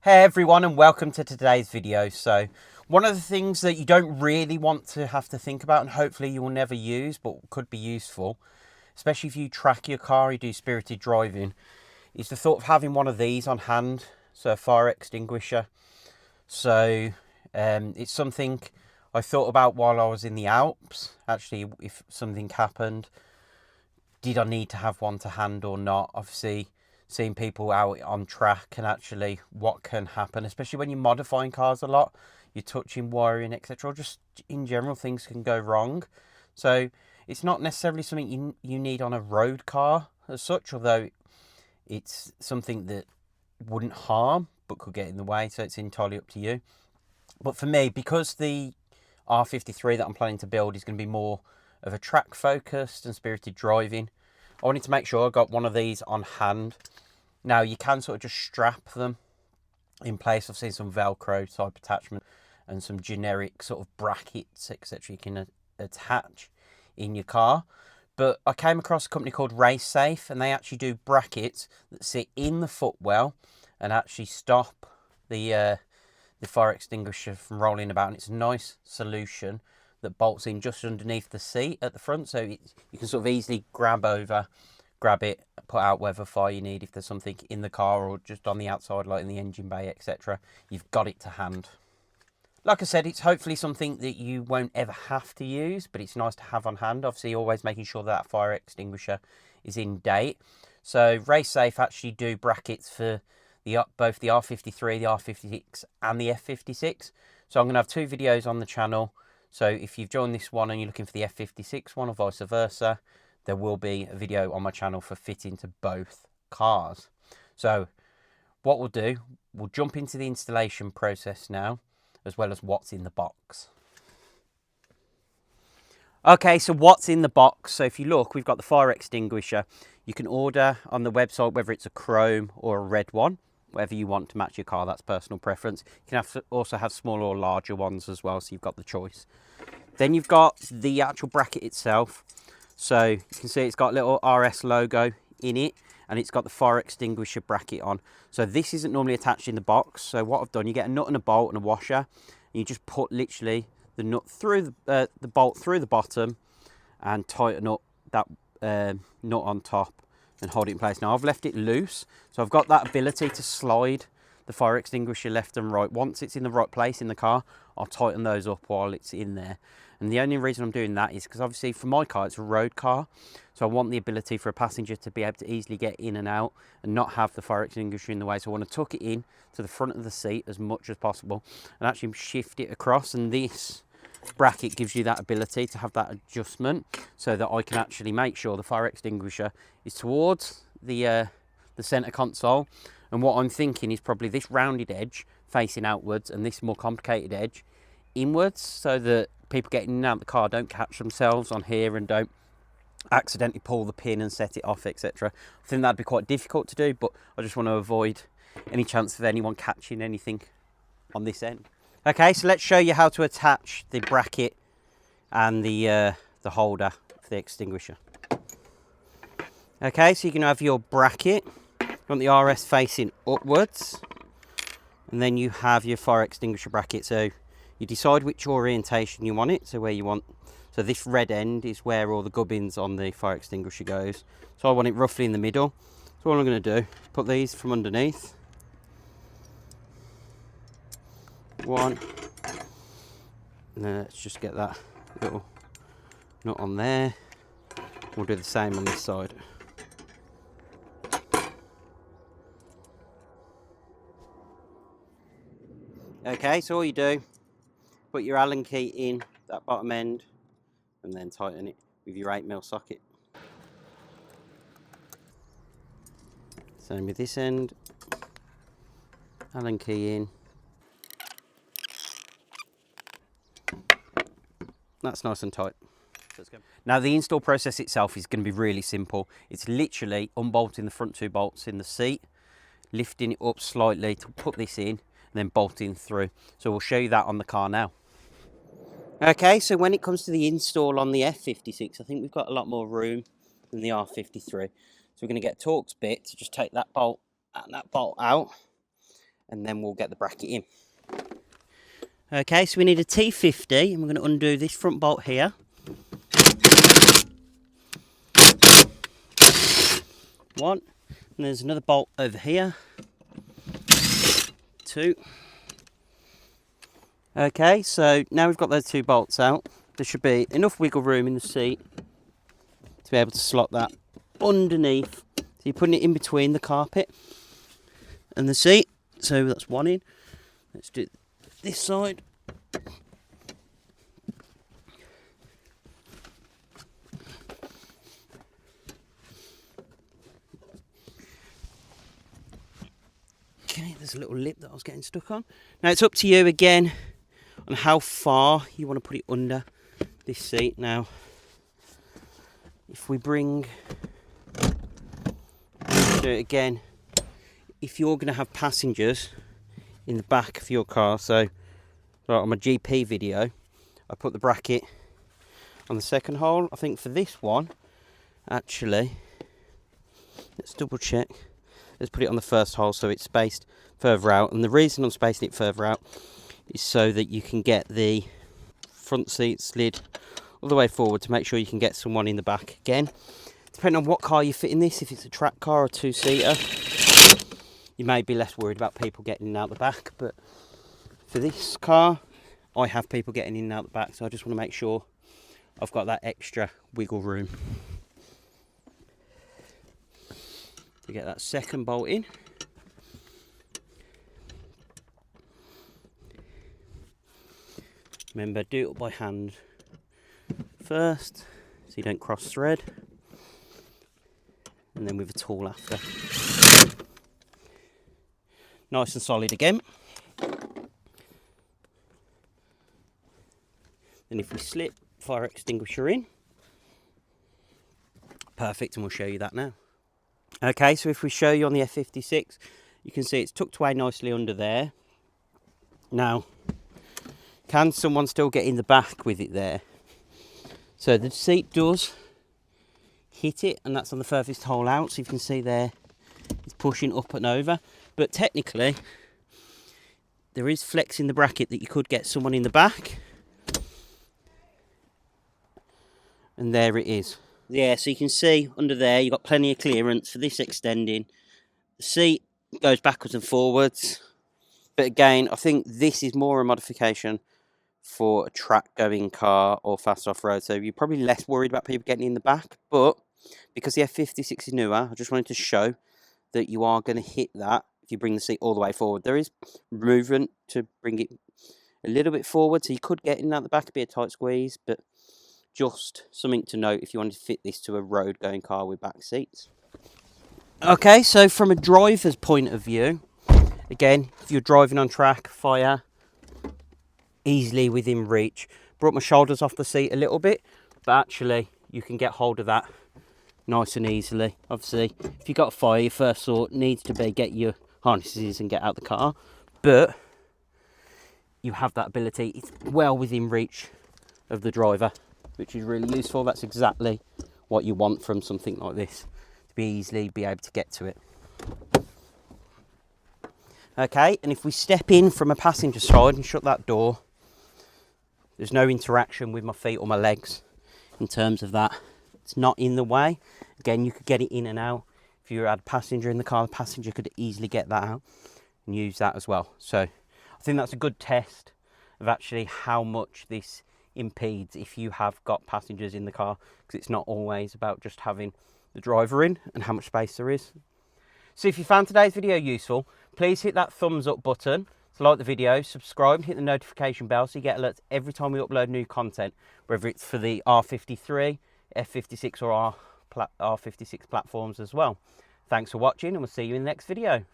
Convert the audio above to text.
Hey everyone, and welcome to today's video. So one of the things that you don't really want to have to think about, and hopefully you will never use but could be useful, especially if you track your car, you do spirited driving, is the thought of having one of these on hand. So a fire extinguisher. So it's something I thought about while I was in the Alps. Actually, if something happened, did I need to have one to hand or not? Obviously, seeing people out on track and actually what can happen, especially when you're modifying cars a lot, you're touching wiring, etc. Or just in general, things can go wrong. So it's not necessarily something you need on a road car as such, although it's something that wouldn't harm but could get in the way. So it's entirely up to you. But for me, because the R53 that I'm planning to build is going to be more of a track focused and spirited driving, I wanted to make sure I got one of these on hand. Now you can sort of just strap them in place. I've seen some Velcro type attachment and some generic sort of brackets, etc. you can attach in your car. But I came across a company called Racesafe, and they actually do brackets that sit in the footwell and actually stop the fire extinguisher from rolling about. And it's a nice solution that bolts in just underneath the seat at the front, so you can sort of easily grab it, put out whatever fire you need if there's something in the car or just on the outside, like in the engine bay, etc. You've got it to hand. Like I said, it's hopefully something that you won't ever have to use, but it's nice to have on hand. Obviously, always making sure that fire extinguisher is in date. So Racesafe actually do brackets for both the R53, the R56 and the F56. So I'm going to have two videos on the channel. So if you've joined this one and you're looking for the F56 one or vice versa, there will be a video on my channel for fitting to both cars. So what we'll do, we'll jump into the installation process now, as well as what's in the box. Okay, so what's in the box? So if you look, we've got the fire extinguisher. You can order on the website whether it's a chrome or a red one, whatever you want to match your car. That's personal preference. You can also have smaller or larger ones as well, so you've got the choice. Then you've got the actual bracket itself. So you can see it's got a little RS logo in it, and it's got the fire extinguisher bracket on. So this isn't normally attached in the box. So what I've done, you get a nut and a bolt and a washer, and you just put literally the nut through the bolt through the bottom and tighten up that nut on top and hold it in place. Now I've left it loose, so I've got that ability to slide the fire extinguisher left and right. Once it's in the right place in the car, I'll tighten those up while it's in there. And the only reason I'm doing that is because obviously for my car, it's a road car. So I want the ability for a passenger to be able to easily get in and out and not have the fire extinguisher in the way. So I want to tuck it in to the front of the seat as much as possible and actually shift it across. And this bracket gives you that ability to have that adjustment so that I can actually make sure the fire extinguisher is towards the center console. And what I'm thinking is probably this rounded edge facing outwards and this more complicated edge inwards, so that people getting in and out of the car don't catch themselves on here and don't accidentally pull the pin and set it off, etc. I think that'd be quite difficult to do, but I just want to avoid any chance of anyone catching anything on this end. Okay, so let's show you how to attach the bracket and the holder for the extinguisher. Okay, so you can have your bracket. You want the RS facing upwards, and then you have your fire extinguisher bracket. So you decide which orientation you want it, so where you want. So this red end is where all the gubbins on the fire extinguisher goes. So I want it roughly in the middle. So what I'm going to do, put these from underneath. One. And then let's just get that little nut on there. We'll do the same on this side. Okay, so all you do, put your Allen key in that bottom end and then tighten it with your 8mm socket. Same with this end, Allen key in. That's nice and tight. Now the install process itself is going to be really simple. It's literally unbolting the front two bolts in the seat, lifting it up slightly to put this in, and then bolting through. So we'll show you that on the car now. Okay, so when it comes to the install on the F56, I think we've got a lot more room than the R53. So we're going to get a Torx bit to just take that bolt and that bolt out. and then we'll get the bracket in. Okay, so we need a T50, and we're going to undo this front bolt here. One, and there's another bolt over here. Two. Okay, so now we've got those two bolts out, there should be enough wiggle room in the seat to be able to slot that underneath. So you're putting it in between the carpet and the seat. So that's one in. Let's do this side. Okay, there's a little lip that I was getting stuck on. Now it's up to you again on how far you want to put it under this seat. Now, if we bring, do it again, if you're going to have passengers in the back of your car, so like on my GP video, I put the bracket on the second hole. I think for this one, actually, let's double check. Let's put it on the first hole so it's spaced further out. And the reason I'm spacing it further out is so that you can get the front seat slid all the way forward to make sure you can get someone in the back. Again, depending on what car you fit in this, if it's a track car or a two-seater, you may be less worried about people getting in and out the back. But for this car, I have people getting in and out the back, so I just want to make sure I've got that extra wiggle room to get that second bolt in. Remember, do it by hand first so you don't cross thread, and then with a tool after. Nice and solid again. Then if we slip fire extinguisher in, perfect, and we'll show you that now. Okay, so if we show you on the F56, you can see it's tucked away nicely under there. Now, can someone still get in the back with it there? So the seat does hit it, and that's on the furthest hole out, so you can see there it's pushing up and over. But technically, there is flex in the bracket that you could get someone in the back. And there it is. Yeah, so you can see under there, you've got plenty of clearance for this extending. The seat goes backwards and forwards. But again, I think this is more a modification for a track-going car or fast off-road. So you're probably less worried about people getting in the back. But because the F56 is newer, I just wanted to show that you are going to hit that if you bring the seat all the way forward. There is movement to bring it a little bit forward, so you could get in and out the back, it'd be a tight squeeze, but just something to note if you wanted to fit this to a road going car with back seats. Okay, so from a driver's point of view, again, if you're driving on track, fire, easily within reach. Brought my shoulders off the seat a little bit, but actually you can get hold of that nice and easily. Obviously, if you've got a fire, your first thought needs to be get your harnesses and get out the car, but you have that ability. It's well within reach of the driver, which is really useful. That's exactly what you want from something like this, to be able to get to it. Okay, and if we step in from a passenger side and shut that door, there's no interaction with my feet or my legs in terms of that. It's not in the way. Again, you could get it in and out. If you had a passenger in the car, the passenger could easily get that out and use that as well. So I think that's a good test of actually how much this impedes if you have got passengers in the car, because it's not always about just having the driver in and how much space there is. So if you found today's video useful, please hit that thumbs up button to like the video, subscribe and hit the notification bell so you get alerts every time we upload new content, whether it's for the R53, F56 or R56 platforms as well. Thanks for watching, and we'll see you in the next video.